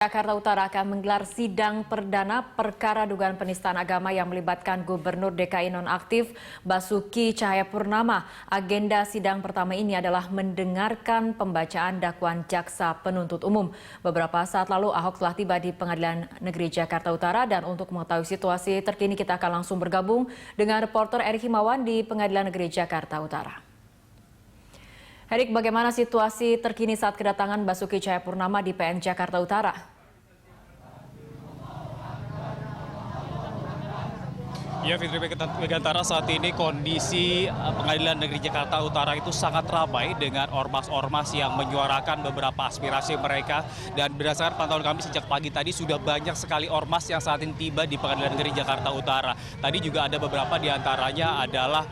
Jakarta Utara akan menggelar sidang perdana perkara dugaan penistaan agama yang melibatkan Gubernur DKI nonaktif Basuki Cahayapurnama. Agenda sidang pertama ini adalah mendengarkan pembacaan dakwaan jaksa penuntut umum. Beberapa saat lalu Ahok telah tiba di Pengadilan Negeri Jakarta Utara dan untuk mengetahui situasi terkini kita akan langsung bergabung dengan reporter Erik Himawan di Pengadilan Negeri Jakarta Utara. Erik, bagaimana situasi terkini saat kedatangan Basuki Cahayapurnama di PN Jakarta Utara? Ya, Fitri Megantara, saat ini kondisi Pengadilan Negeri Jakarta Utara itu sangat ramai dengan ormas-ormas yang menyuarakan beberapa aspirasi mereka. Dan berdasarkan pantauan kami sejak pagi tadi sudah banyak sekali ormas yang saat ini tiba di Pengadilan Negeri Jakarta Utara. Tadi juga ada beberapa di antaranya adalah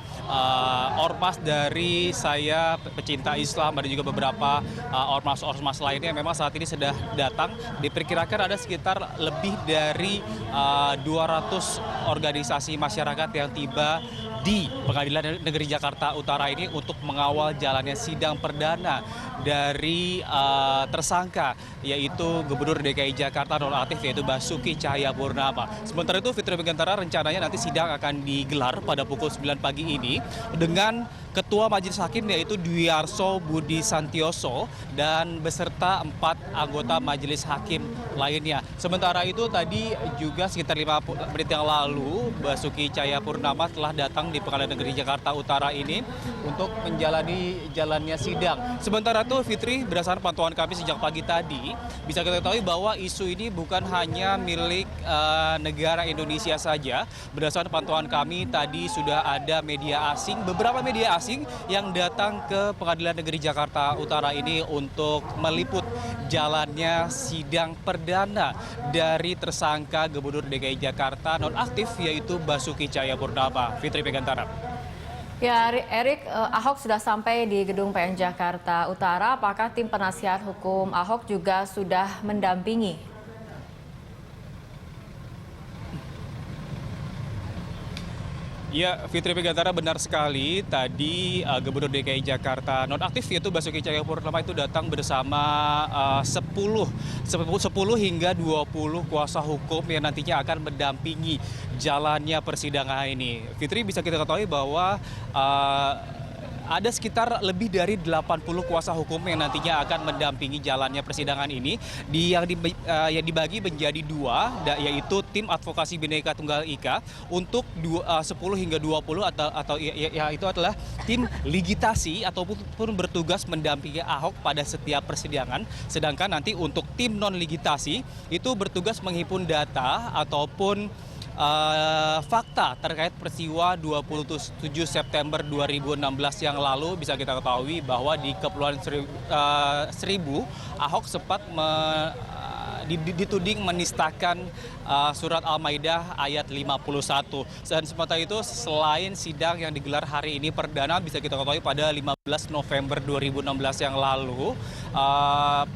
ormas dari saya pecinta Islam, ada juga beberapa ormas-ormas lainnya yang memang saat ini sudah datang. Diperkirakan ada sekitar lebih dari 200 organisasi masyarakat yang tiba di Pengadilan Negeri Jakarta Utara ini untuk mengawal jalannya sidang perdana dari tersangka, yaitu Gubernur DKI Jakarta nonaktif yaitu Basuki Cahayapurnama. Sementara itu, Fitri Megantara, rencananya nanti sidang akan digelar pada pukul 9 pagi ini dengan Ketua Majelis Hakim yaitu Dwi Arso Budi Santioso dan beserta 4 anggota Majelis Hakim lainnya. Sementara itu tadi juga sekitar 5 menit yang lalu Basuki Cahayapurnama telah datang di Pengadilan Negeri Jakarta Utara ini untuk menjalani jalannya sidang. Sementara itu, Fitri, berdasarkan pantauan kami sejak pagi tadi, bisa kita ketahui bahwa isu ini bukan hanya milik negara Indonesia saja. Berdasarkan pantauan kami tadi sudah ada media asing, beberapa media asing yang datang ke Pengadilan Negeri Jakarta Utara ini untuk meliput jalannya sidang perdana dari tersangka Gubernur DKI Jakarta nonaktif yaitu Basuki Cahayapurnama. Fitri Megantara. Ya, Erik, Ahok sudah sampai di gedung PN Jakarta Utara. Apakah tim penasihat hukum Ahok juga sudah mendampingi? Ya, Fitri Megantara, benar sekali. Tadi Gubernur DKI Jakarta nonaktif yaitu Basuki Cahayapurnama itu datang bersama 10 hingga 20 kuasa hukum yang nantinya akan mendampingi jalannya persidangan ini. Fitri, bisa kita ketahui bahwa ada sekitar lebih dari 80 kuasa hukum yang nantinya akan mendampingi jalannya persidangan ini yang dibagi menjadi 2, yaitu tim advokasi Bhinneka Tunggal Ika untuk 10 hingga 20 atau itu adalah tim ligitasi ataupun bertugas mendampingi Ahok pada setiap persidangan. Sedangkan nanti untuk tim non ligitasi itu bertugas menghimpun data ataupun fakta terkait peristiwa 27 September 2016 yang lalu. Bisa kita ketahui bahwa di Kepulauan Seribu Ahok sempat dituding menistakan surat Al-Maidah ayat 51. Dan sementara itu, selain sidang yang digelar hari ini perdana, bisa kita ketahui pada 15 November 2016 yang lalu,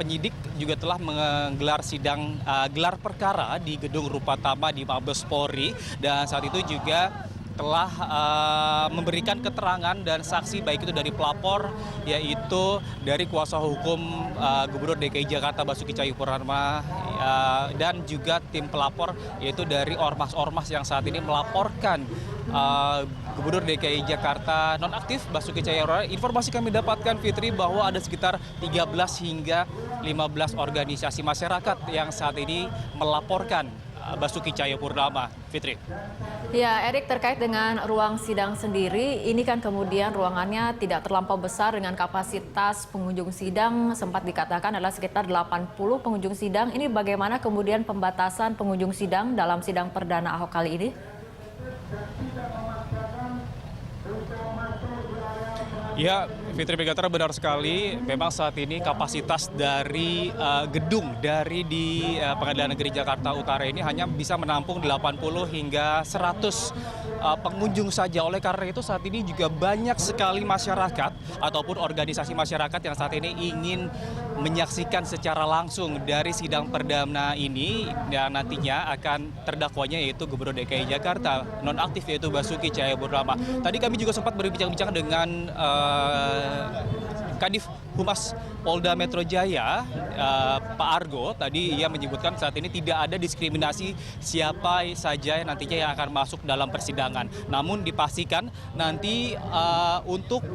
penyidik juga telah menggelar sidang gelar perkara di Gedung Rupatama di Mabes Polri, dan saat itu juga telah memberikan keterangan dan saksi baik itu dari pelapor yaitu dari kuasa hukum Gubernur DKI Jakarta Basuki Cahayapurnama dan juga tim pelapor yaitu dari ormas-ormas yang saat ini melaporkan Gubernur DKI Jakarta nonaktif Basuki Cahayapurnama. Informasi kami dapatkan, Fitri, bahwa ada sekitar 13 hingga 15 organisasi masyarakat yang saat ini melaporkan Basuki Cahayapurnama. Fitri. Ya, Erik, terkait dengan ruang sidang sendiri, ini kan kemudian ruangannya tidak terlampau besar dengan kapasitas pengunjung sidang sempat dikatakan adalah sekitar 80 pengunjung sidang. Ini bagaimana kemudian pembatasan pengunjung sidang dalam sidang perdana Ahok kali ini? Ya, Fitri Megantara, benar sekali. Memang saat ini kapasitas dari gedung dari di Pengadilan Negeri Jakarta Utara ini hanya bisa menampung 80 hingga 100 pengunjung saja. Oleh karena itu saat ini juga banyak sekali masyarakat ataupun organisasi masyarakat yang saat ini ingin menyaksikan secara langsung dari sidang perdana ini yang nantinya akan terdakwanya yaitu Gubernur DKI Jakarta nonaktif yaitu Basuki Cahayapurnama. Tadi kami juga sempat berbincang-bincang dengan Kadif Humas Polda Metro Jaya, Pak Argo, tadi ia menyebutkan saat ini tidak ada diskriminasi siapa saja yang nantinya yang akan masuk dalam persidangan. Namun dipastikan nanti untuk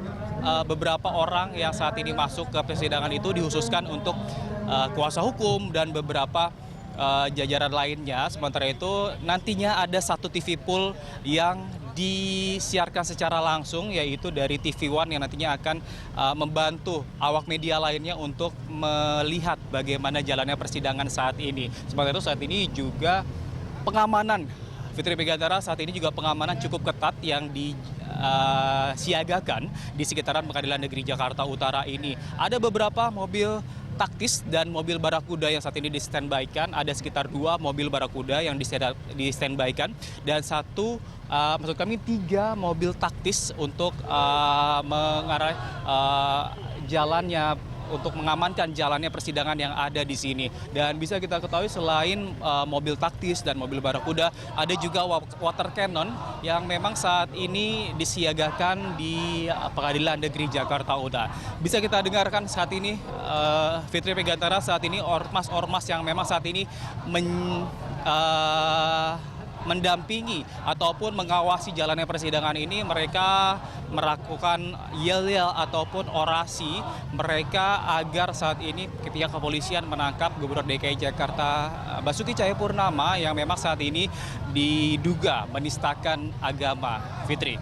beberapa orang yang saat ini masuk ke persidangan itu dikhususkan untuk kuasa hukum dan beberapa jajaran lainnya. Sementara itu nantinya ada satu TV pool yang disiarkan secara langsung, yaitu dari TV One yang nantinya akan membantu awak media lainnya untuk melihat bagaimana jalannya persidangan saat ini. Sementara itu saat ini juga pengamanan Fitri Megantara, saat ini juga pengamanan cukup ketat yang disiagakan di sekitaran Pengadilan Negeri Jakarta Utara ini. Ada beberapa mobil taktis dan mobil barakuda yang saat ini di-standby-kan. Ada sekitar 2 mobil barakuda yang di-standby-kan dan maksud kami 3 mobil taktis untuk mengarah jalannya, untuk mengamankan jalannya persidangan yang ada di sini. Dan bisa kita ketahui selain mobil taktis dan mobil barakuda, ada juga water cannon yang memang saat ini disiagakan di Pengadilan Negeri Jakarta Utara. Bisa kita dengarkan saat ini, Fitri Megantara, saat ini ormas-ormas yang memang saat ini mendampingi ataupun mengawasi jalannya persidangan ini, mereka melakukan yel-yel ataupun orasi mereka agar saat ini ketika kepolisian menangkap Gubernur DKI Jakarta Basuki Cahayapurnama yang memang saat ini diduga menistakan agama. Fitri.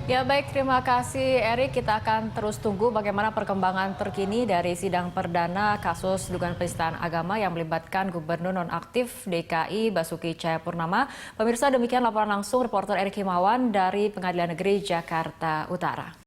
Ya baik, terima kasih Erik. Kita akan terus tunggu bagaimana perkembangan terkini dari sidang perdana kasus dugaan penistaan agama yang melibatkan Gubernur nonaktif DKI Basuki Cahayapurnama. Pemirsa, demikian laporan langsung reporter Erik Himawan dari Pengadilan Negeri Jakarta Utara.